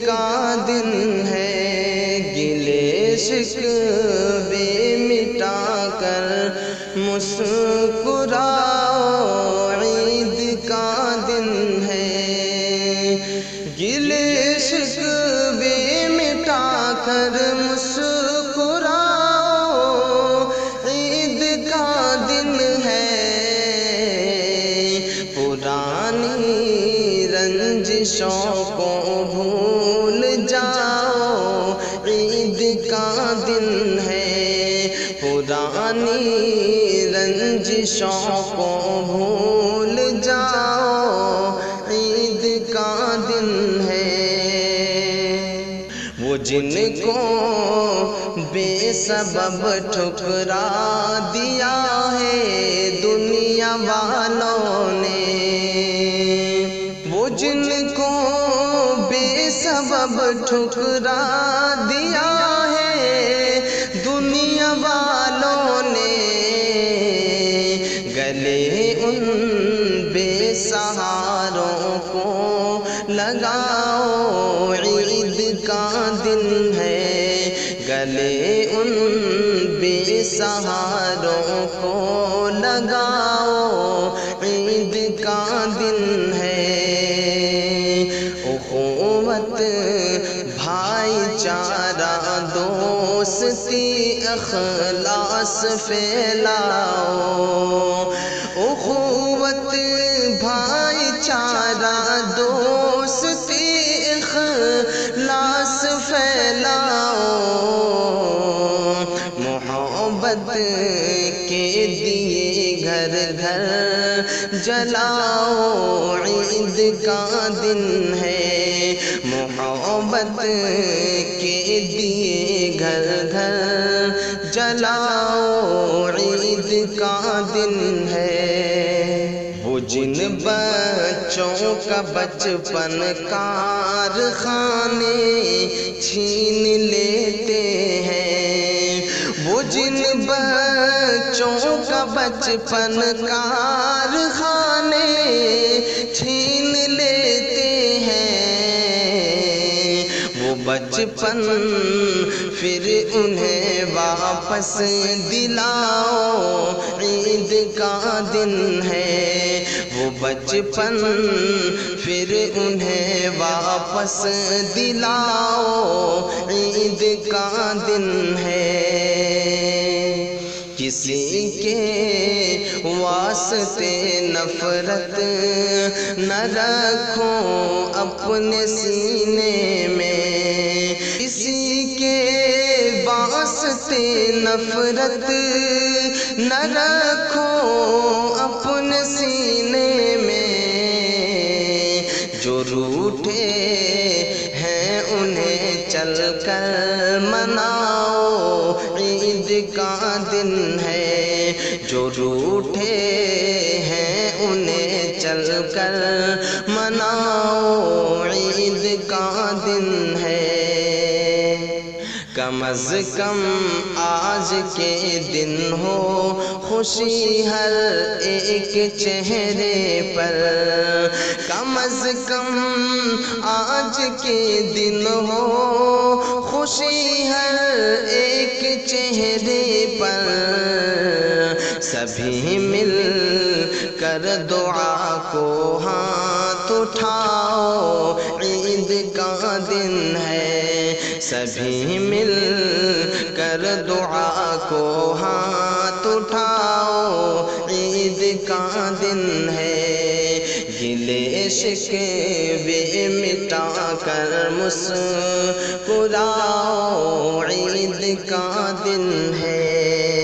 کا دن ہے، گلے شکوے مٹا کر مسکراؤ، عید کا دن ہے، گلے شکوے مٹا کر مسکراؤ، عید کا دن ہے، پرانی رنجشوں کو بھول جاؤ، عید کا دن ہے، پرانی رنجشوں کو بھول جاؤ، عید کا دن ہے۔ وہ جن کو بے سبب ٹھکرا دیا ہے دنیا والوں نے، وہ جن کو بے سبب ٹھکرا دیا ہے دنیا والوں نے، گلے ان بے سہاروں کو لگاؤ، عید کا دن ہے، گلے ان بے سہاروں کو لگاؤ، عید کا دن ہے۔ اخوت بھائی چارہ دوستی اخلاص پھیلاؤ، اخوت بھائی چارہ دوستی اخلاص پھیلاؤ، محبت کے دیے گھر گھر جلاؤ، عید کا دن ہے، محبت کے دیے گھر گھر جلاؤ، عید کا دن ہے۔ وہ جن بچوں کا بچپن کارخانے چھین لیتے ہیں، وہ جن بچوں کا بچپن کارخانے چھین لیتے ہیں، وہ بچپن پھر انہیں واپس دلاؤ، عید کا دن ہے، وہ بچپن پھر انہیں واپس دلاؤ، عید کا دن ہے۔ کسی کے واسطے نفرت نہ رکھو اپنے سینے میں، کسی کے واسطے نفرت نہ رکھو اپنے سینے میں، جو روٹھے ہیں انہیں چل کر مناؤ، عید کا دن ہے، جو روٹھے ہیں انہیں چل کر مناؤ، عید کا دن ہے۔ کم از کم آج کے دن ہو خوشی ہر ایک چہرے پر، کم از کم آج کے دن ہو خوشی ہر ایک چہرے پر، سبھی مل کر دعا کو ہاتھ اٹھاؤ، عید کا دن ہے، سبھی مل کر دعا کو ہاتھ اٹھاؤ، عید کا دن ہے، گلے شکوے مٹا کر مسکراؤ، عید کا دن ہے۔